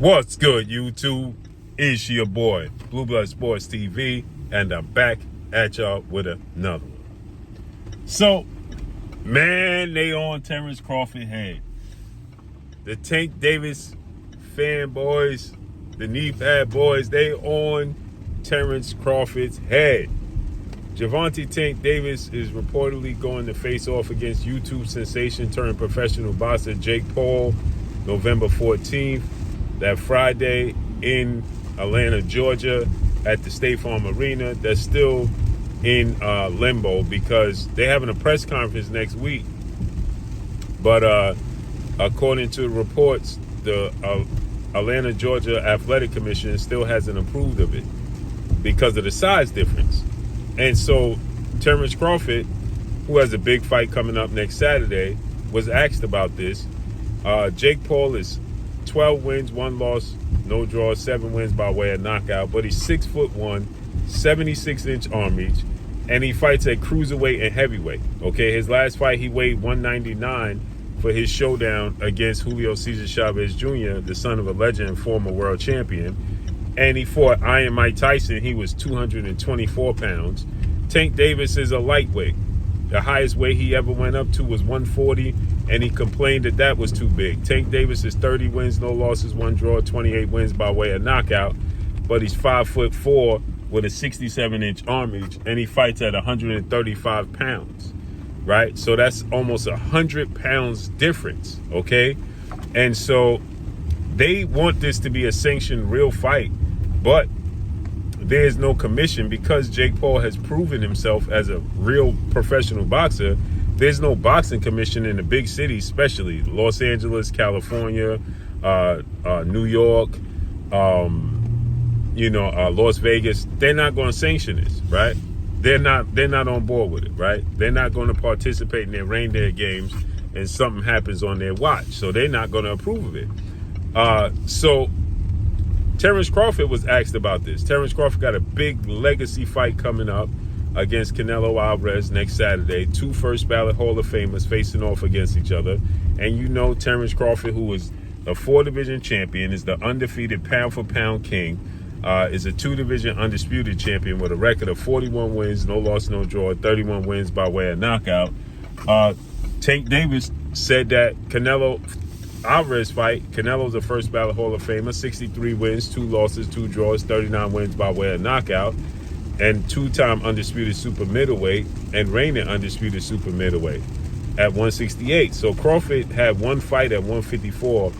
What's good, YouTube? It's your boy, Blue Blood Sports TV, and I'm back at y'all with another one. So, man, they on Terrence Crawford head. The Tank Davis fanboys, the knee pad boys, they on Terrence Crawford's head. Gervonta Tank Davis is reportedly going to face off against YouTube sensation turned professional boxer Jake Paul November 14th. That Friday in Atlanta, Georgia, at the State Farm Arena. That's still in limbo because they're having a press conference next week. But according to reports, the Atlanta, Georgia Athletic Commission still hasn't approved of it because of the size difference. And so Terrence Crawford, who has a big fight coming up next Saturday, was asked about this. Jake Paul is 12 wins, 1 loss, no draws, 7 wins by way of knockout. But he's 6'1", 76-inch arm reach, and he fights at cruiserweight and heavyweight. Okay, his last fight he weighed 199 for his showdown against Julio Cesar Chavez Jr., the son of a legend and former world champion. And he fought Iron Mike Tyson. He was 224 pounds. Tank Davis is a lightweight. The highest weight he ever went up to was 140, and he complained that that was too big. Tank Davis is 30 wins, no losses, 1 draw, 28 wins by way of knockout, but he's 5'4" with a 67-inch arm reach, and he fights at 135 pounds, right? So that's almost 100 pounds difference, okay? And so they want this to be a sanctioned real fight, but there's no commission because Jake Paul has proven himself as a real professional boxer. There's no boxing commission in the big cities, especially Los Angeles, California, New York, Las Vegas. They're not going to sanction this, right? They're not on board with it, right? They're not going to participate in their reindeer games and something happens on their watch. So they're not going to approve of it. So Terrence Crawford was asked about this. Terrence Crawford got a big legacy fight coming up against Canelo Alvarez next Saturday. 2 first ballot Hall of Famers facing off against each other. And you know Terrence Crawford, who is a 4-division champion, is the undefeated pound-for-pound king, is a 2-division undisputed champion with a record of 41 wins, no loss, no draw, 31 wins by way of knockout. Tank Davis said that Canelo Alvarez fight, Canelo's a first ballot Hall of Famer, 63 wins, 2 losses, 2 draws, 39 wins by way of knockout, and 2-time undisputed super middleweight and reigning undisputed super middleweight at 168. So Crawford had 1 fight at 154.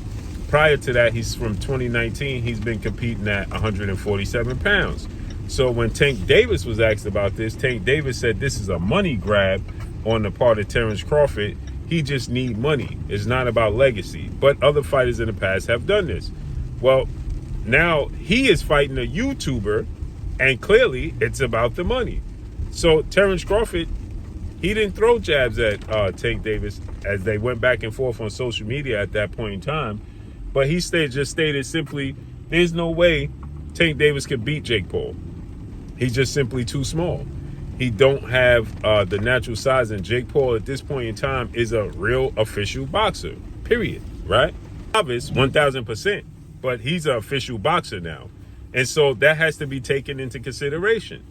Prior to that, he's from 2019, he's been competing at 147 pounds. So when Tank Davis was asked about this, Tank Davis said this is a money grab on the part of Terrence Crawford. He just need money. It's not about legacy. But other fighters in the past have done this. Well, now he is fighting a YouTuber, and clearly it's about the money. So Terrence Crawford, he didn't throw jabs at Tank Davis as they went back and forth on social media at that point in time. But he just stated simply, there's no way Tank Davis could beat Jake Paul. He's just simply too small. He don't have the natural size, and Jake Paul at this point in time is a real official boxer, period, right? Obvious, 1,000%, but he's an official boxer now. And so that has to be taken into consideration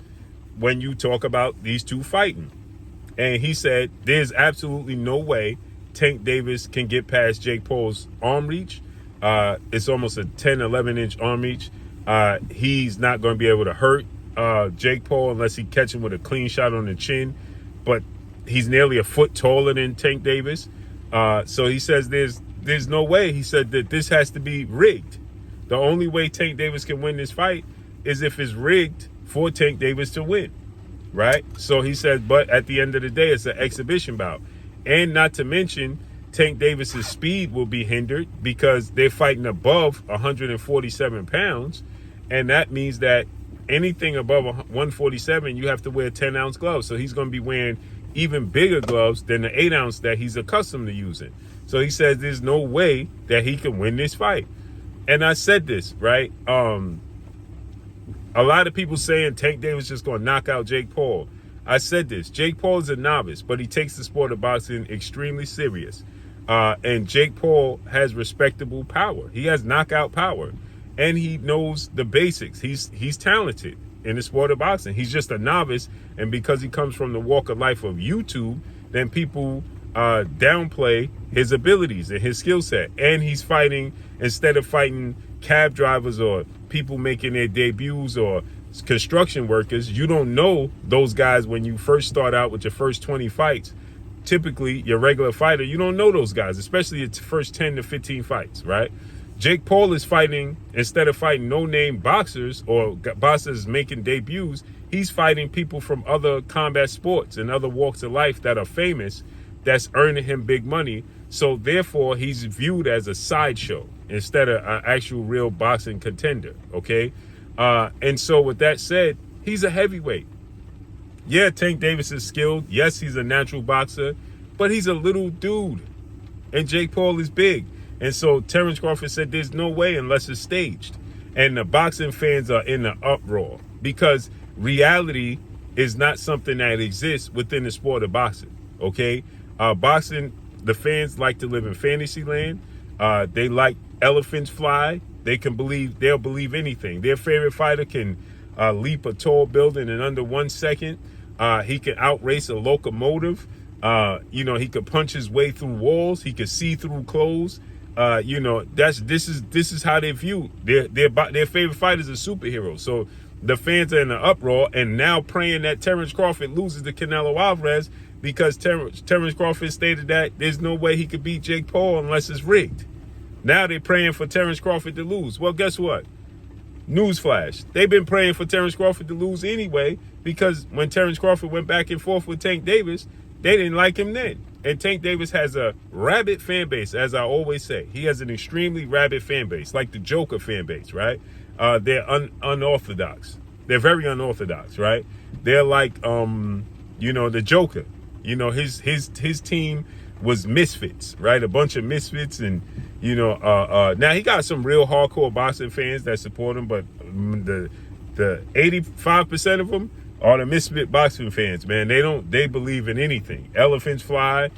when you talk about these two fighting. And he said there's absolutely no way Tank Davis can get past Jake Paul's arm reach. It's almost a 10, 11-inch arm reach. He's not going to be able to hurt Jake Paul unless he catch him with a clean shot on the chin, but he's nearly a foot taller than Tank Davis. So he says there's no way. He said that this has to be rigged. The only way Tank Davis can win this fight is if it's rigged for Tank Davis to win, right? So he says, but at the end of the day, it's an exhibition bout. And not to mention, Tank Davis's speed will be hindered because they're fighting above 147 pounds, and that means that anything above 147, you have to wear 10-ounce gloves. So he's going to be wearing even bigger gloves than the 8-ounce that he's accustomed to using. So he says there's no way that he can win this fight. And I said this, right? A lot of people saying Tank Davis just going to knock out Jake Paul. I said this. Jake Paul is a novice, but he takes the sport of boxing extremely serious. And Jake Paul has respectable power. He has knockout power, and he knows the basics. He's talented in the sport of boxing. He's just a novice, and because he comes from the walk of life of YouTube, then people downplay his abilities and his skill set. And he's fighting, instead of fighting cab drivers or people making their debuts or construction workers, you don't know those guys when you first start out with your first 20 fights. Typically, your regular fighter, you don't know those guys, especially its first 10 to 15 fights, right? Jake Paul is fighting, instead of fighting no-name boxers or boxers making debuts, he's fighting people from other combat sports and other walks of life that are famous, that's earning him big money. So therefore, he's viewed as a sideshow instead of an actual real boxing contender, okay? And so with that said, he's a heavyweight. Yeah, Tank Davis is skilled. Yes, he's a natural boxer, but he's a little dude. And Jake Paul is big. And so Terrence Crawford said there's no way unless it's staged. And the boxing fans are in the uproar because reality is not something that exists within the sport of boxing, okay? Boxing, the fans like to live in fantasy land. They like elephants fly. They'll believe anything. Their favorite fighter can leap a tall building in under 1 second. He can outrace a locomotive. He could punch his way through walls. He could see through clothes. This is how they view their favorite fighters as superheroes. So the fans are in an uproar and now praying that Terrence Crawford loses to Canelo Alvarez because Terrence Crawford stated that there's no way he could beat Jake Paul unless it's rigged. Now they're praying for Terrence Crawford to lose. Well, guess what? Newsflash. They've been praying for Terrence Crawford to lose anyway because when Terrence Crawford went back and forth with Tank Davis, they didn't like him then. And Tank Davis has a rabid fan base, as I always say. He has an extremely rabid fan base, like the Joker fan base, right? They're unorthodox. They're very unorthodox, right? They're like, the Joker. His team was misfits, right? A bunch of misfits, and now he got some real hardcore boxing fans that support him, but the 85% of them are the misfit boxing fans, man. They believe in anything. Elephants fly,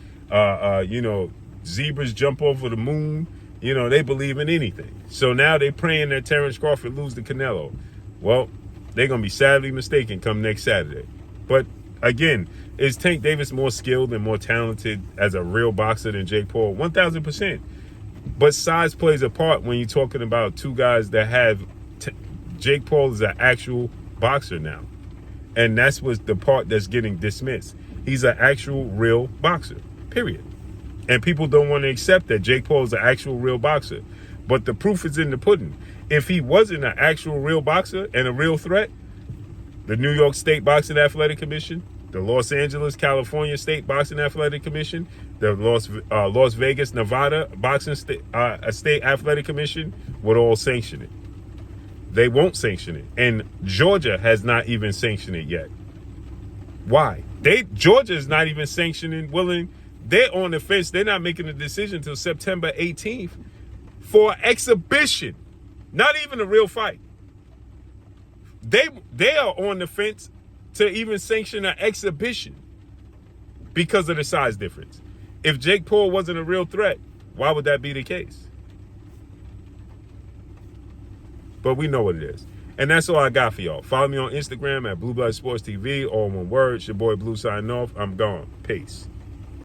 zebras jump over the moon. They believe in anything. So now they praying that Terrence Crawford lose to Canelo. Well, they're gonna be sadly mistaken come next Saturday. But again, is Tank Davis more skilled and more talented as a real boxer than Jake Paul? 1,000%. But size plays a part when you're talking about two guys that have... Jake Paul is an actual boxer now. And that's what's the part that's getting dismissed. He's an actual real boxer, period. And people don't want to accept that Jake Paul is an actual real boxer. But the proof is in the pudding. If he wasn't an actual real boxer and a real threat, the New York State Boxing Athletic Commission, the Los Angeles, California State Boxing Athletic Commission, the Las Vegas, Nevada Boxing State Athletic Commission would all sanction it. They won't sanction it. And Georgia has not even sanctioned it yet. Why? Georgia is not even sanctioning, they're on the fence. They're not making a decision until September 18th for exhibition. Not even a real fight. They are on the fence to even sanction an exhibition because of the size difference. If Jake Paul wasn't a real threat, why would that be the case? But we know what it is. And that's all I got for y'all. Follow me on Instagram at Blue Blood Sports TV, all one word. It's your boy Blue signing off. I'm gone. Peace.